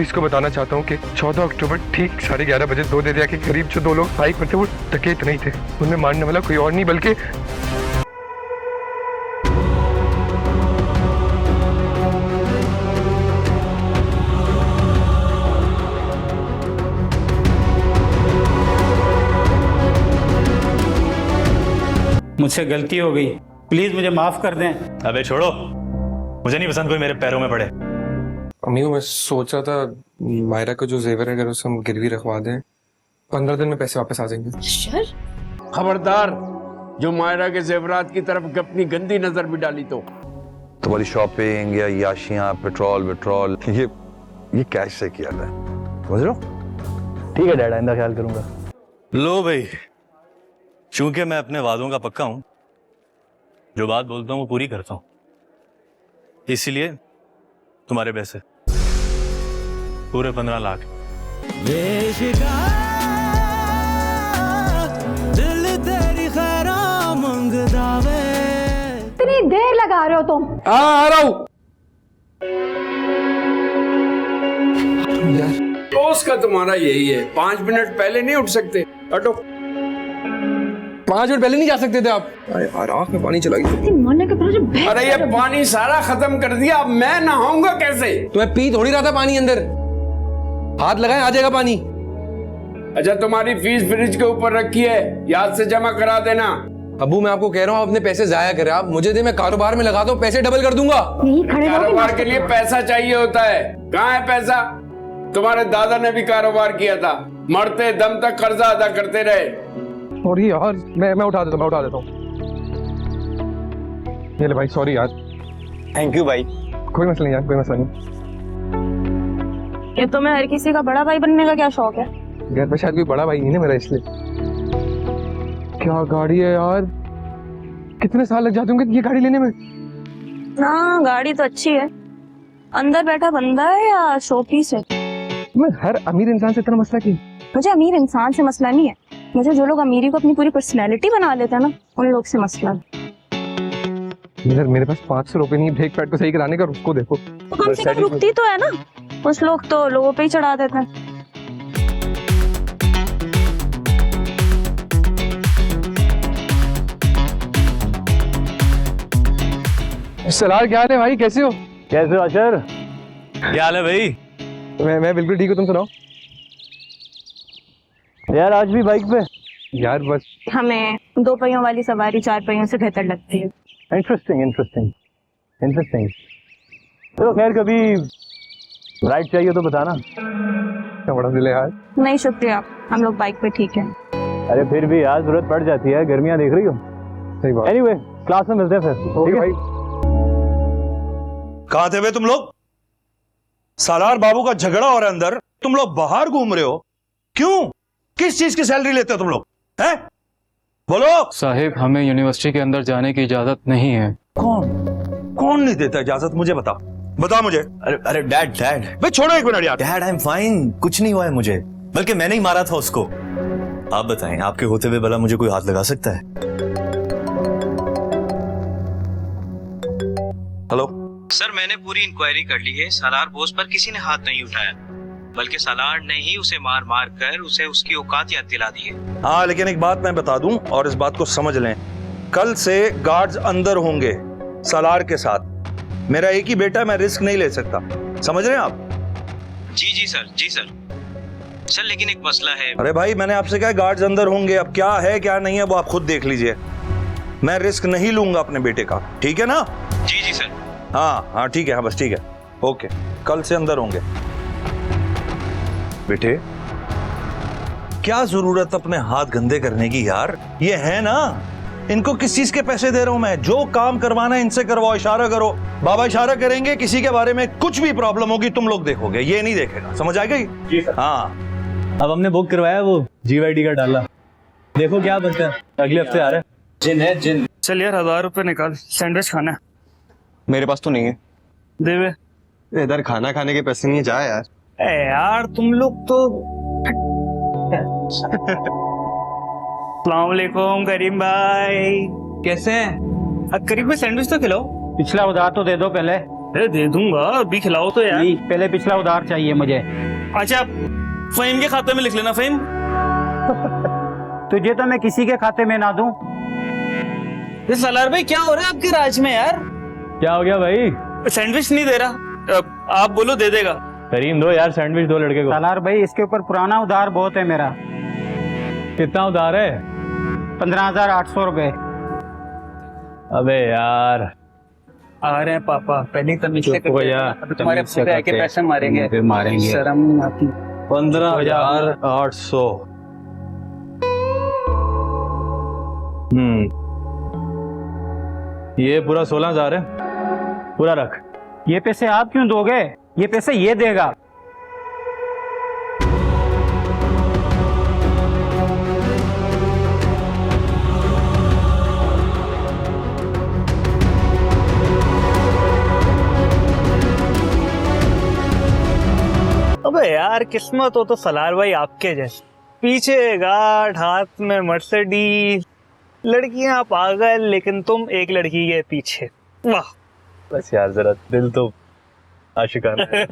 Police को बताना चाहता हूँ कि 14 अक्टूबर ठीक 11:30 बजे 2 दरिया के करीब जो 2 लोग बाइक पर थे वो डकैत नहीं थे। उनमें मारने वाला कोई और नहीं बल्कि मुझसे गलती हो गई, प्लीज मुझे माफ कर दें। अबे छोड़ो, मुझे नहीं पसंद कोई मेरे पैरों में पड़े। अम्मी मैं सोच रहा था मायरा को जो जेवर है अगर उसे हम गिरवी रखवा दें 15 दिन में पैसे वापस आ जाएंगे। खबरदार, जो मायरा के जेवरात की तरफ अपनी गंदी नजर भी डाली तो तुम्हारी शॉपिंग या याशियां, पेट्रोल ये कैश से किया था, समझ लो। ठीक है डैड, आइंदा ख्याल करूंगा। लो भाई, चूंकि मैं अपने वादों का पक्का हूं, जो बात बोलता हूं वो पूरी करता हूं, इसीलिए तुम्हारे पैसे पूरे 15 लाख। इतनी देर लगा रहे हो तुम? आ रहा हूं। रोज का तुम्हारा यही है, 5 मिनट पहले नहीं उठ सकते। हटो। 5 मिनट पहले नहीं जा सकते थे आप? यार आँख में पानी चला गया। मरने के बाद जो अरे ये पानी सारा खत्म कर दिया, अब मैं नहाऊंगा कैसे? तुम्हें पी थोड़ी रहा था पानी, अंदर हाथ लगाए आ जाएगा पानी। अच्छा, तुम्हारी फीस फ्रिज के ऊपर रखी है, याद से जमा करा देना। अबू मैं आपको कह रहा हूँ अपने पैसे जाया करें, आप मुझे दे, मैं कारोबार में लगाता हूँ, पैसे डबल कर दूंगा। यही खड़े रहोगे? कारोबार के लिए पैसा चाहिए होता है, कहाँ है पैसा? तुम्हारे दादा ने भी कारोबार किया था, मरते दम तक कर्जा अदा करते रहे। सॉरी यार, मैं उठा देता हूँ। ये ले भाई, सॉरी यार। थैंक यू भाई। कोई मसला नहीं यार, कोई मसला नहीं। ये तुम्हें हर किसी का बड़ा भाई बनने का क्या शौक है? घर पे शायद कोई बड़ा भाई नहीं है मेरा, इसलिए। क्या गाड़ी है यार, कितने साल लग जाते होंगे ये गाड़ी लेने में? हाँ, गाड़ी तो अच्छी है। अंदर बैठा बंदा है या शोपीस है? मैं हर अमीर इंसान से इतना मसला की? मुझे अमीर इंसान से मसला नहीं है, मुझे जो लोग अमीरी को अपनी पूरी पर्सनैलिटी बना लेते हैं ना, उन लोग से मसला है। मेरे पास 500 रुपए नहीं ब्रेक पैड को सही कराने का, उसको देखो। तो कम से कम रुकती तो है ना, कुछ लोग तो लोगों पे ही चढ़ा देते हैं। सलार क्या हाल है भाई, कैसे हो? कैसे हो अशर? क्या हाल है भाई? मैं बिल्कुल ठीक हूँ, तुम सुनाओ। यार आज भी बाइक पे? यार बस हमें 2 पहियों वाली सवारी 4 पहियों से बेहतर लगती है। इंटरेस्टिंग। चलो खैर, कभी राइड चाहिए तो बताना। क्या बड़ा दिल है यार। नहीं शुक्रिया, हम लोग बाइक पे ठीक है। अरे फिर भी यार जरूरत पड़ जाती है, गर्मियां देख रही हो। सही बात। एनीवे, क्लास में मिलते हैं फिर। ठीक है भाई। कहाँ थे वे तुम लोग? सालार बाबू का झगड़ा हो रहा है अंदर, तुम लोग बाहर घूम रहे हो, क्यों? किस चीज की सैलरी लेते हो तुम लोग, हैं? बोलो। साहिब, हमें यूनिवर्सिटी के अंदर जाने की इजाजत नहीं है। कौन नहीं देता इजाजत? मुझे बता मुझे। अरे डैड भाई छोड़ो एक मिनट यार। डैड, आई एम फाइन, कुछ नहीं हुआ है मुझे, बल्कि मैंने ही मारा था उसको। आप बताएं, आपके होते हुए भला मुझे कोई हाथ लगा सकता है? हेलो सर, मैंने पूरी इंक्वायरी कर ली है। सालार बोस पर किसी ने हाथ नहीं उठाया, बल्कि सालार ने ही उसे मार कर उसे उसकी औकात याद दिला दी है। हाँ, लेकिन एक बात मैं बता दूं और इस बात को समझ लें, कल से गार्ड्स अंदर होंगे सालार के साथ। मेरा एक ही बेटा, मैं रिस्क नहीं ले सकता, समझ रहे हैं आप? जी सर, लेकिन एक मसला है। अरे भाई, मैंने आपसे कहा गार्ड्स अंदर होंगे, अब क्या है क्या नहीं है वो आप खुद देख लीजिए। मैं रिस्क नहीं लूंगा अपने बेटे का, ठीक है ना? जी सर। हाँ ठीक है, हाँ बस ठीक है, ओके, कल से अंदर होंगे। बेटे, क्या जरूरत अपने हाथ गंदे करने की यार, ये है ना, इनको किस चीज के पैसे दे रहा हूं मैं? जो काम करवाना है इनसे करवाओ, इशारा करो, बाबा इशारा करेंगे, किसी के बारे में कुछ भी प्रॉब्लम होगी तुम लोग देखोगे, ये नहीं देखेगा, समझ आ गई? जी सर। हाँ, अब हमने बुक करवाया, वो GYD का डाला, देखो क्या बनता है, अगले हफ्ते आ रहा है। जिन है जिन। चल यार, 1000 रुपए निकाल, सैंडविच खाना है। मेरे पास तो नहीं है। देवे, इधर खाना खाने के पैसे नहीं है, जा यार। यार तुम लोग तो। अस्सलाम वालेकुम करीम भाई, कैसे हैं? करीम भाई सैंडविच तो खिलाओ। पिछला उधार तो दे दो पहले। अरे दे दूंगा, अभी खिलाओ तो यार। नहीं, पहले पिछला उधार चाहिए मुझे। अच्छा, फहीम के खाते में लिख लेना। फहीम, तुझे तो मैं किसी के खाते में ना दूं। ये सलार भाई क्या हो रहा है आपके राज में यार? क्या हो गया भाई? सैंडविच नहीं दे रहा, आप बोलो दे देगा। करीम दो यार सैंडविच, दो लड़के को। सालार भाई इसके ऊपर पुराना उधार बहुत है मेरा। कितना उधार है? 15,800 रुपए। अबे यार, आ रहे हैं पापा, पहले तमीज से चुप हो जा। तुम्हारे तमीज से पूरे के करते। पैसे मारेंगे। फिर मारेंगे। शर्म नहीं आती। 15,800। ये पूरा 16,000 है, पूरा रख। ये पैसे आप क्यों दोगे? ये पैसे ये देगा। अबे यार, किस्मत हो तो सलार भाई आपके जैसे, पीछे गार्ड, हाथ में मर्सिडीज, लड़कियां पागल, लेकिन तुम एक लड़की के पीछे। वाह। बस यार जरा दिल तो आशिकाना है।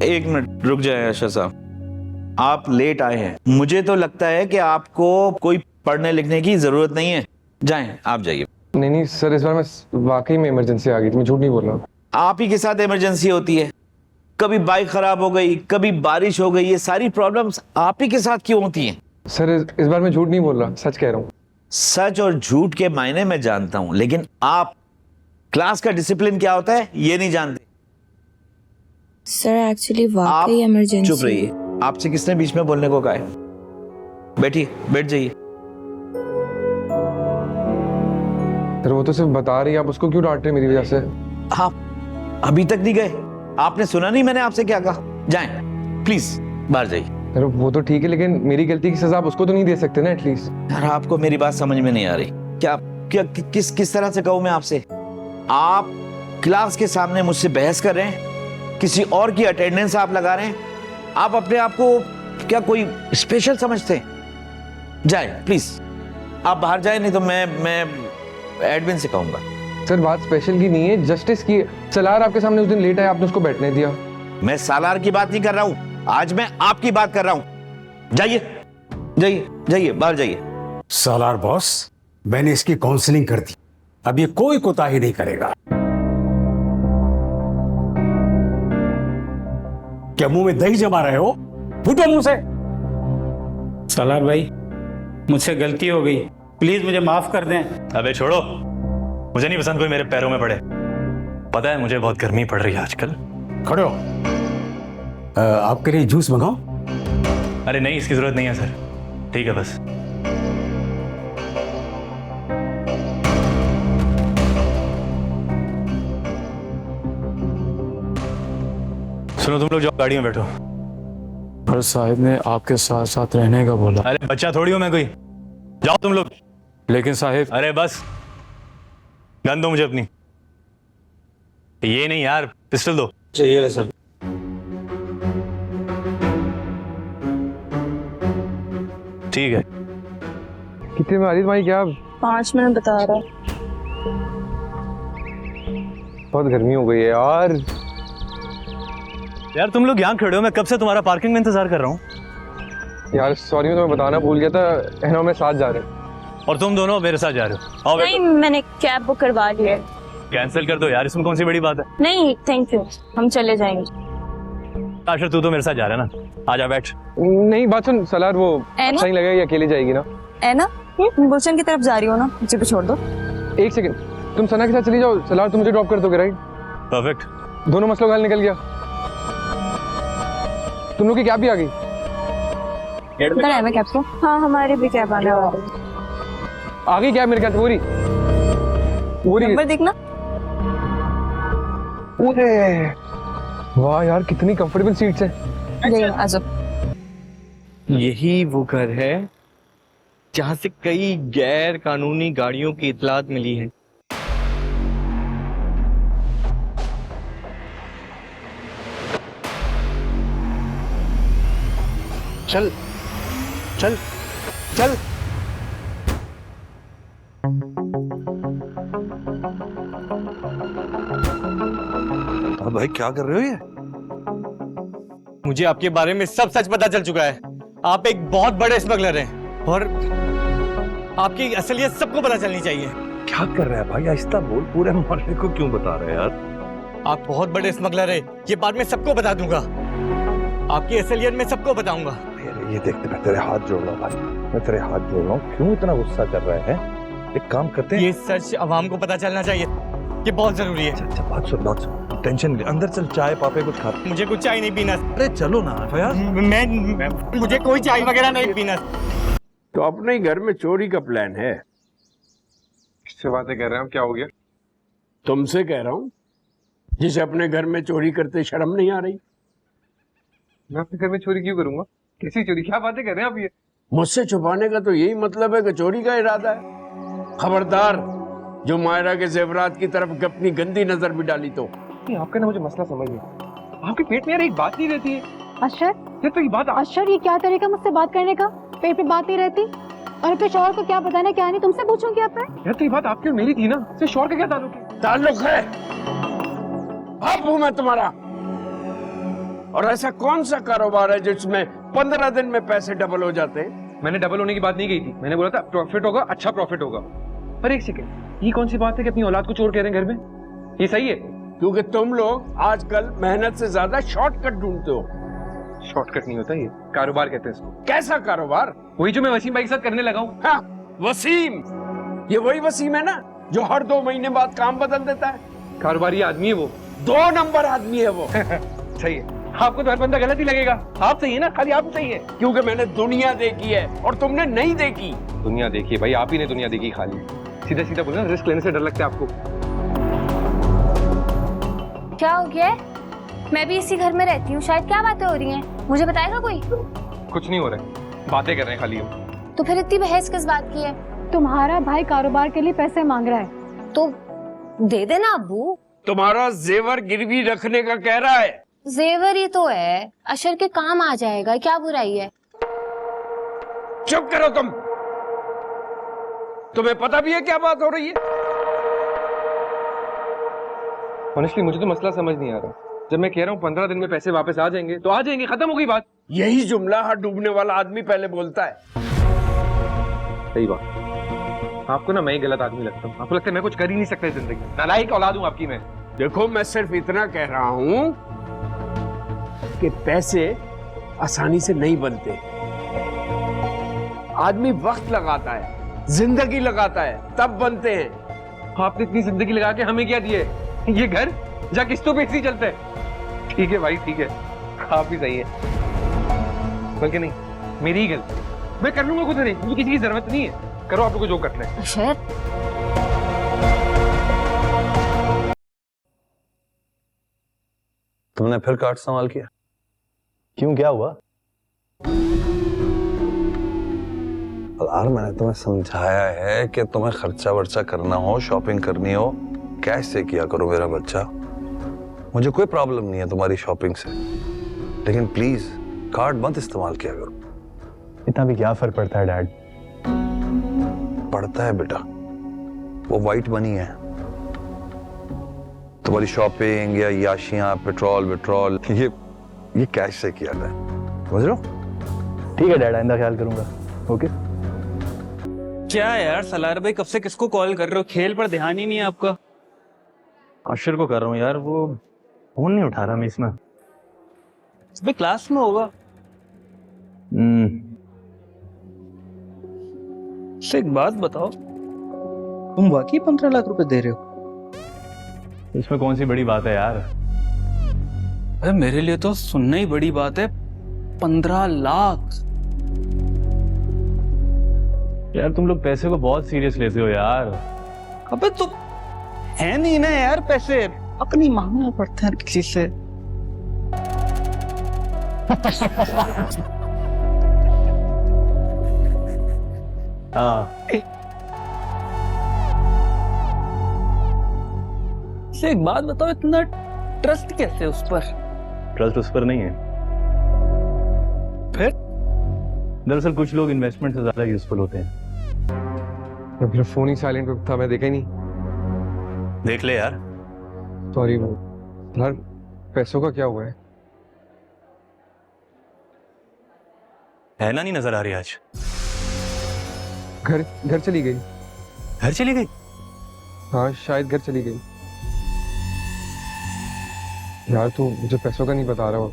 एक मिनट रुक जाए आशा साहब, आप लेट आए हैं। मुझे तो लगता है कि आपको कोई पढ़ने लिखने की जरूरत नहीं है, जाएं आप जाइए। नहीं सर, इस बार मैं वाकई में इमरजेंसी आ गई थी, मैं झूठ नहीं बोल रहा हूँ। आप ही के साथ इमरजेंसी होती है, कभी बाइक खराब हो गई, कभी बारिश हो गई, ये सारी प्रॉब्लम्स आप ही के साथ क्यों होती हैं? सर इस बार मैं झूठ नहीं बोल रहा, सच कह रहा हूँ। सच और झूठ के मायने में जानता हूं, लेकिन आप क्लास का डिसिप्लिन क्या होता है ये नहीं जानते। सर एक्चुअली आप वाकई इमरजेंसी। चुप रहिए, आपसे किसने बीच में बोलने को कहा है? बैठिए, बैठ जाइए। सर वो तो सिर्फ बता रही है, आप उसको क्यों डांट रहे मेरी वजह से? आप अभी तक नहीं गए? आपने सुना नहीं मैंने आपसे क्या कहा? जाएं प्लीज, बाहर जाइए। सर वो तो ठीक है, लेकिन मेरी गलती की सजा आप उसको तो नहीं दे सकते ना एटलीस्ट। यार आपको मेरी बात समझ में नहीं आ रही क्या? क्या किस तरह से कहूं मैं आपसे? आप क्लास के सामने मुझसे बहस कर रहे हैं, किसी और की अटेंडेंस आप लगा रहे हैं, आप अपने आप को क्या कोई स्पेशल समझते हैं? जाए प्लीज, आप बाहर जाए, नहीं तो मैं एडमिन से कहूंगा। सर बात स्पेशल की नहीं है, जस्टिस की। सलार आपके सामने उस दिन लेट आया, आपने उसको बैठने दिया। मैं सालार की बात नहीं कर रहा हूं, आज मैं आपकी बात कर रहा हूं। जाइए जाइए जाइए, बाहर जाइए। सालार बॉस, मैंने इसकी काउंसलिंग कर दी, अब ये कोई कोताही नहीं करेगा। क्या मुंह में दही जमा रहे हो? फूटो मुंह से। सलार भाई, मुझसे गलती हो गई, प्लीज मुझे माफ कर दें। अबे छोड़ो, मुझे नहीं पसंद कोई मेरे पैरों में पड़े। पता है मुझे बहुत गर्मी पड़ रही है आजकल। खड़े हो। आपके लिए जूस मंगाऊं? अरे नहीं, इसकी जरूरत नहीं है सर, ठीक है बस। सुनो तुम लोग जाओ, गाड़ी में बैठो। पर साहिब ने आपके साथ साथ रहने का बोला। अरे बच्चा थोड़ी हूं मैं कोई, जाओ तुम लोग। लेकिन साहिब। अरे बस, गन दो मुझे अपनी। ये नहीं यार, पिस्टल दो। चाहिए सर। ठीक है। कितने में आ रही तुम्हारी कैब? 5 मिनट बता रहा। बहुत गर्मी हो गई है यार। यार तुम लोग यहाँ खड़े हो, मैं कब से तुम्हारा पार्किंग में इंतजार कर रहा हूँ। यार सॉरी, मैं तुम्हें बताना भूल गया था, एनो में साथ जा रहे हैं। और तुम दोनों मेरे साथ जा रहे हो? आओ नहीं, मैंने कैब बुक करवा ली है। कैंसिल कर दो यार, इसमें कौन सी बड़ी बात है। नहीं थैंक यू, हम चले जाएंगे। आशा तू तो मेरे साथ जा रहा है ना, आ जा बैठ। नहीं बात सुन सलार, वो है ना? अच्छा नहीं लगेगा, ये अकेली जाएगी ना। है ना? गुलशन की तरफ जा रही हो ना, मुझे भी छोड़ दो। एक सेकंड, तुम सना के साथ चली जाओ, सलार तुम मुझे ड्रॉप कर दोगे राइट? परफेक्ट। दोनों मसलों का हल निकल गया। तुम लोग की कैब भी आ गई? कराया मैं कैब को? हाँ हमारी भी कैब आने वाली है। आ गई कैब मेरे ख्याल से। वो नंबर देखना। वाह यार, कितनी कंफर्टेबल सीट्स हैं। आजो। यही वो घर है जहां से कई गैर कानूनी गाड़ियों की इतलात मिली है। चल चल चल। अब भाई क्या कर रहे हो ये? मुझे आपके बारे में सब सच पता चल चुका है। आप एक बहुत बड़े स्मगलर हैं और आपकी असलियत सबको पता चलनी चाहिए। क्या कर रहा है भाई? आहिस्ता बोल, पूरे मोहल्ले को क्यों बता रहे हैं यार? आप बहुत बड़े स्मगलर हैं, ये बात मैं सबको बता दूंगा। आपकी असलियत मैं सबको बताऊंगा। ये देखते, मैं तेरे हाथ जोड़ रहा हूँ भाई, मैं तेरे हाथ जोड़ रहा हूँ। क्यों इतना गुस्सा कर रहे हैं? एक काम करते हैं, ये सच आवाम को पता चलना चाहिए, ये बहुत जरूरी है। अच्छा बात सुन, टेंशन नहीं, अंदर चल, चाय पापे कुछ खा। मुझे कुछ चाय नहीं पीना। अरे चलो ना फयाज। मुझे कोई चाय वगैरह नहीं पीना। तो अपने ही घर में चोरी का प्लान है? किससे बातें कर रहे हैं? क्या हो गया? तुमसे कह रहा हूँ, जिसे अपने घर में चोरी करते शर्म नहीं आ रही। मैं अपने घर में चोरी क्यों करूंगा? कैसी चोरी? क्या बातें कर रहे हैं आप ये? मुझसे छुपाने का तो यही मतलब है कि चोरी का इरादा है। खबरदार, जो मायरा के जेवरात की तरफ अपनी गंदी नजर भी डाली तो। आपका ना मुझे मसला समझ नहीं, आपके पेट में यार एक बात नहीं रहती है। अशर, ये तो ये बात अशर, ये क्या तरीका मुझसे बात करने का? पेट पे बात नहीं रहती और अपने शौहर को क्या बताना क्या नहीं, तुमसे पूछूं क्या? यार तो ये बात आपकी और मेरी थी ना, इससे शौहर का क्या ताल्लुक है? ताल्लुक है। बाप हूं मैं तुम्हारा। और ऐसा कौन सा कारोबार है जिसमें 15 दिन में पैसे डबल हो जाते हैं? मैंने डबल होने की बात नहीं कही थी, मैंने बोला था प्रॉफिट होगा, अच्छा प्रॉफिट होगा। पर एक सेकंड, ये कौन सी बात है कि अपनी औलाद को चोर कह रहे हैं घर में? ये सही है? क्योंकि तुम लोग आजकल मेहनत से ज्यादा शॉर्टकट ढूंढते हो। शॉर्टकट नहीं होता, ये कारोबार कहते हैं इसको। कैसा कारोबार? वही जो मैं वसीम भाई के साथ करने लगा हूँ। हाँ, वसीम। ये वही वसीम है ना जो हर 2 महीने बाद काम बदल देता है? कारोबारी आदमी है वो। 2 नंबर आदमी है वो। सही है, आपको तो हर बंदा गलत ही लगेगा। आप सही है ना, खाली आप सही है। क्योंकि मैंने दुनिया देखी है और तुमने नहीं देखी। दुनिया देखी भाई, आप ही ने दुनिया देखी खाली। सीधा सीधा बोलो ना, रिस्क लेने से डर लगता है आपको। क्या हो गया है? मैं भी इसी घर में रहती हूँ, शायद क्या बातें हो रही हैं? मुझे बताएगा कोई? कुछ नहीं हो रहा है, बातें कर रहे हैं खाली हम। तो फिर इतनी बहस किस बात की है? तुम्हारा भाई कारोबार के लिए पैसे मांग रहा है तो दे देना अब्बू। तुम्हारा जेवर गिरवी रखने का कह रहा है। जेवर ही तो है, अशर के काम आ जाएगा, क्या बुराई है? चुप करो तुम। तुम्हें पता भी है क्या बात हो रही है? ऑनेस्टली मुझे तो मसला समझ नहीं आ रहा। जब मैं कह रहा हूँ 15 दिन में पैसे वापस आ जाएंगे तो आ जाएंगे, खत्म हो गई बात। यही जुमला हर डूबने वाला आदमी पहले बोलता है। सही बात। आपको ना मैं ही गलत आदमी लगता हूँ। आपको लगता है मैं कुछ कर ही नहीं सकता जिंदगी में। नालायक औलाद हूँ आपकी मैं। देखो, मैं सिर्फ इतना कह रहा हूँ कि पैसे आसानी से नहीं बनते। आदमी वक्त लगाता है, जिंदगी लगाता है, तब बनते हैं। आपने इतनी जिंदगी लगा के हमें क्या दिए? ये घर जा किस्तों पे इसी चलते है। ठीक है भाई, ठीक है, आप भी सही है, बल्कि नहीं मेरी ही गलती। मैं कर लूंगा खुद, नहीं मुझे किसी की जरूरत नहीं है। करो आप लोग को जो करना है। अशर, तुमने फिर कार्ड इस्तेमाल किया? क्यों, क्या हुआ? यार मैंने तुम्हें समझाया है कि तुम्हें खर्चा वर्चा करना हो, शॉपिंग करनी हो, कैश से किया करो मेरा बच्चा। मुझे कोई प्रॉब्लम नहीं है तुम्हारी शॉपिंग से, लेकिन प्लीज कार्ड मत इस्तेमाल किया करो। इतना भी क्या फर्क पड़ता है डैड? पड़ता है बेटा, वो वाइट मनी है। तुम्हारी शॉपिंग या याशियां, पेट्रोल ये कैश से किया था, समझ लो? ठीक है डैड, आइंदा ख्याल करूंगा। ओके। क्या यार सलार भाई, कब से किसको कॉल कर रहे हो? खेल पर ध्यान ही नहीं है आपका। अशर को कर रहा हूँ यार, वो फोन नहीं उठा रहा। मैं इसमें क्लास में होगा। एक बात बताओ, तुम वाकई 15 लाख रुपए दे रहे हो? इसमें कौन सी बड़ी बात है यार? अरे मेरे लिए तो सुनना ही बड़ी बात है। 15 लाख यार, तुम लोग पैसे को बहुत सीरियस लेते हो यार। अबे तो है नहीं ना यार, पैसे अपनी मांगना पड़ता है किसी से। हाँ, एक बात बताओ, इतना ट्रस्ट कैसे उस पर? ट्रस्ट उस पर नहीं है। फिर दरअसल कुछ लोग इन्वेस्टमेंट से ज्यादा यूजफुल होते हैं। मेरा फोन ही साइलेंट पे था, मैं देखा ही नहीं। देख ले यार। सॉरी वो यार, पैसों का क्या हुआ है? हैना नहीं नजर आ रही आज। घर चली गई। घर चली गई? हाँ शायद घर चली गई। यार तू मुझे पैसों का नहीं बता रहा हो,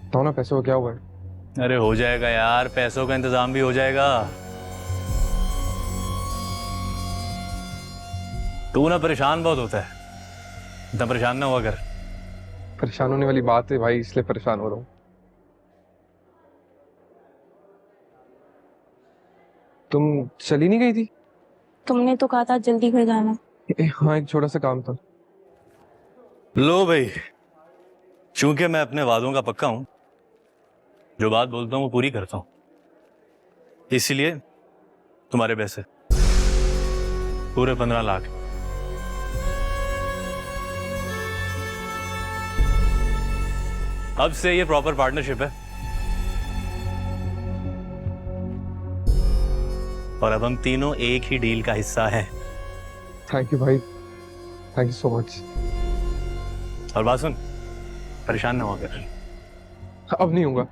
बताओ ना पैसों का क्या हुआ है? अरे हो जाएगा यार, पैसों का इंतजाम भी हो जाएगा। तू ना परेशान बहुत होता है, इतना परेशान ना हुआ कर। परेशान होने वाली बात है भाई, इसलिए परेशान हो रहा हूँ। तुम चली नहीं गई थी? तुमने तो कहा था जल्दी घर जाना। हाँ एक छोटा सा काम था। लो भाई, चूंकि मैं अपने वादों का पक्का हूं, जो बात बोलता हूं वो पूरी करता हूं, इसीलिए तुम्हारे पैसे पूरे 15 लाख। अब से ये प्रॉपर पार्टनरशिप है और अब हम तीनों एक ही डील का हिस्सा हैं। थैंक यू भाई, थैंक यू सो मच। और बात सुन, परेशान ना हो कर। अब नहीं होगा।